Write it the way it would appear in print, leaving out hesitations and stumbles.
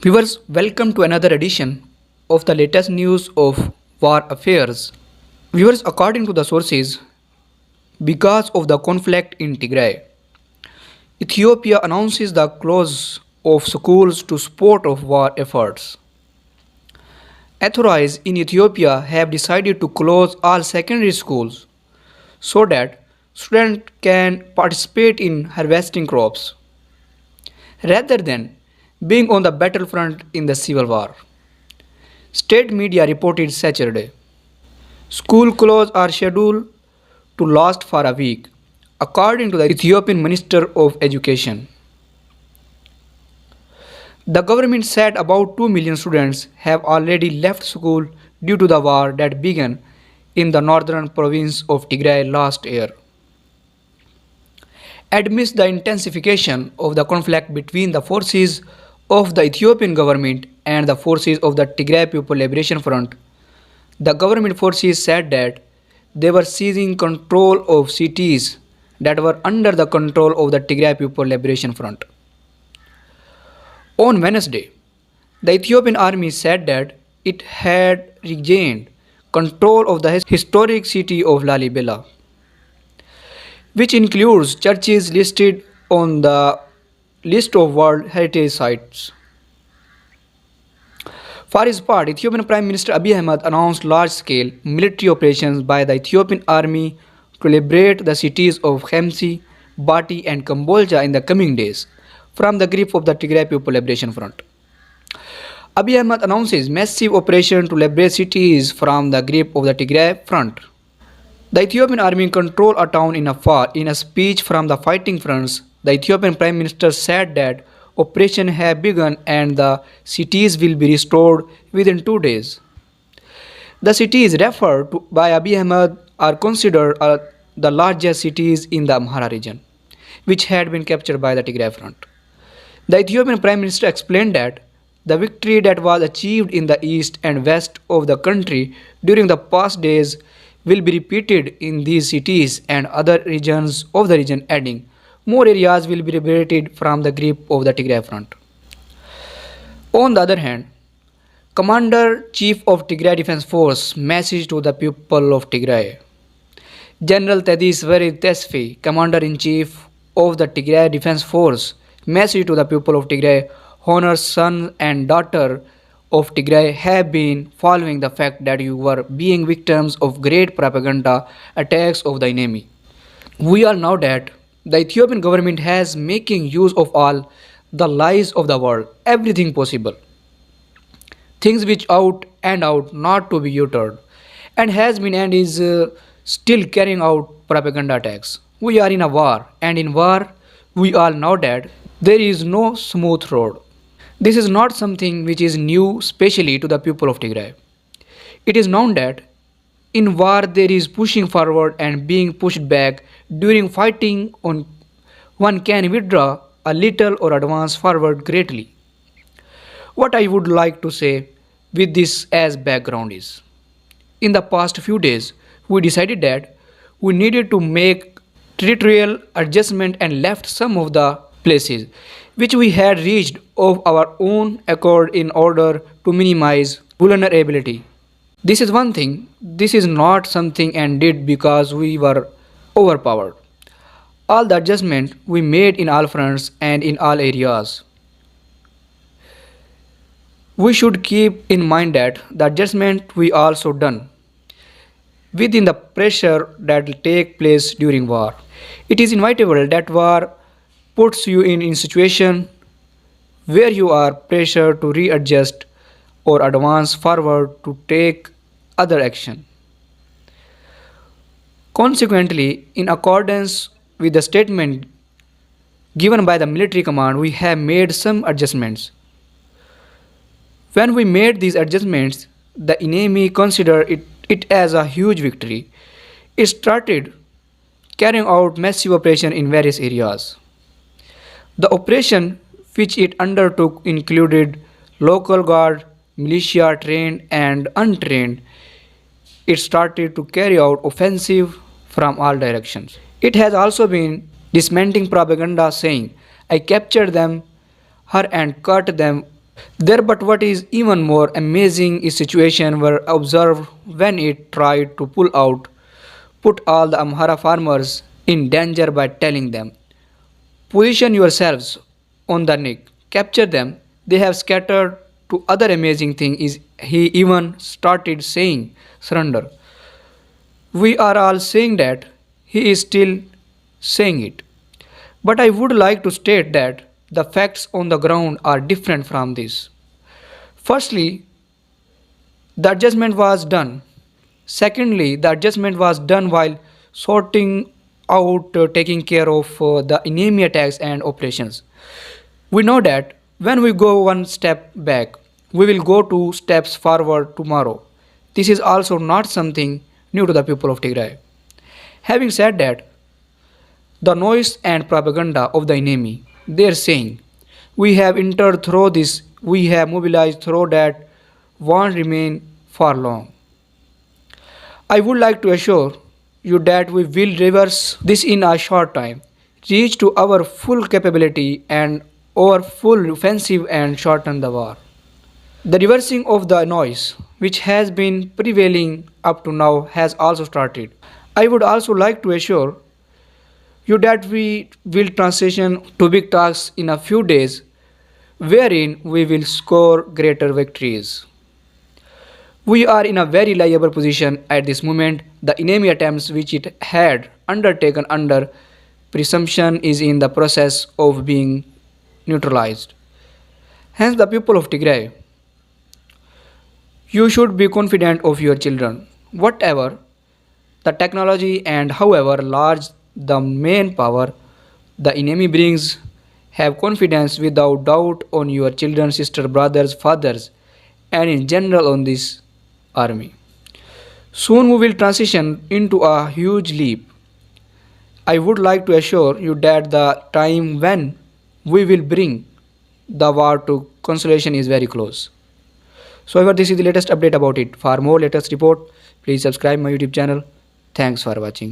Viewers, welcome to another edition of the latest news of war affairs. Viewers, according to the sources, because of the conflict in Tigray, Ethiopia announces the close of schools to support of war efforts. Authorities in Ethiopia have decided to close all secondary schools so that students can participate in harvesting crops rather than being on the battlefront in the civil war. State media reported Saturday. School closures are scheduled to last for a week, according to the Ethiopian Minister of Education. The government said about 2 million students have already left school due to the war that began in the northern province of Tigray last year. Amidst the intensification of the conflict between the forces of the Ethiopian government and the forces of the Tigray People Liberation Front, the government forces said that they were seizing control of cities that were under the control of the Tigray People Liberation Front. On Wednesday, the Ethiopian army said that it had regained control of the historic city of Lalibela, which includes churches listed on the list of World Heritage Sites. For his part, Ethiopian Prime Minister Abiy Ahmed announced large-scale military operations by the Ethiopian army to liberate the cities of Khamsi, Bati and Kambolja in the coming days from the grip of the Tigray People Liberation Front. Abiy Ahmed announces massive operation to liberate cities from the grip of the Tigray Front. The Ethiopian army controlled a town in Afar. In a speech from the fighting fronts, the Ethiopian Prime Minister said that operations have begun and the cities will be restored within 2 days. The cities referred to by Abiy Ahmed are considered the largest cities in the Amhara region, which had been captured by the Tigray Front. The Ethiopian Prime Minister explained that the victory that was achieved in the east and west of the country during the past days will be repeated in these cities and other regions of the region, adding more areas will be liberated from the grip of the Tigray Front. On the other hand, Commander-Chief of Tigray Defense Force message to the people of Tigray. General Tedis Verid Tesfi, Commander-in-Chief of the Tigray Defense Force, message to the people of Tigray, honors son and daughter of Tigray have been following the fact that you were being victims of great propaganda attacks of the enemy. We all know that the Ethiopian government has making use of all the lies of the world, everything possible, things which out and out not to be uttered, and has been and is still carrying out propaganda attacks. We are in a war, and in war, we all know that there is no smooth road. This is not something which is new, specially to the people of Tigray. It is known that in war there is pushing forward and being pushed back. During fighting, one can withdraw a little or advance forward greatly. What I would like to say with this as background is, in the past few days, we decided that we needed to make territorial adjustment and left some of the places which we had reached of our own accord in order to minimize vulnerability. This is one thing. This is not something and did because we were overpowered. All the adjustment we made in all fronts and in all areas. We should keep in mind that the adjustment we also done within the pressure that will take place during war. It is inevitable that war puts you in a situation where you are pressured to readjust or advance forward to take other action. Consequently, in accordance with the statement given by the military command, we have made some adjustments. When we made these adjustments, the enemy considered it as a huge victory. It started carrying out massive operation in various areas. The operation which it undertook included local guard, militia trained and untrained. It started to carry out offensive from all directions. It has also been dismantling propaganda saying, I captured them, her and cut them There, but what is even more amazing is situation were observed when it tried to put all the Amhara farmers in danger by telling them, position yourselves on the neck, capture them. They have scattered to other amazing thing is he even started saying surrender. We are all saying that he is still saying it. But I would like to state that the facts on the ground are different from this. Firstly, the adjustment was done. Secondly, the adjustment was done while sorting out taking care of the enemy attacks and operations. We know that when we go one step back, we will go two steps forward tomorrow. This is also not something new to the people of Tigray. Having said that, the noise and propaganda of the enemy, they are saying, we have entered through this, we have mobilized through that, won't remain for long. I would like to assure you that we will reverse this in a short time, reach to our full capability and our full offensive and shorten the war. The reversing of the noise, which has been prevailing up to now, has also started. I would also like to assure you that we will transition to big tasks in a few days, wherein we will score greater victories. We are in a very liable position at this moment. The enemy attempts which it had undertaken under presumption is in the process of being neutralized. Hence, the people of Tigray, you should be confident of your children. Whatever the technology and however large the main power the enemy brings, have confidence without doubt on your children, sisters, brothers, fathers, and in general on this army. Soon we will transition into a huge leap. I would like to assure you that the time when we will bring the war to consolation is very close. So, however, this is the latest update about it. For more latest report, please subscribe my YouTube channel. Thanks for watching.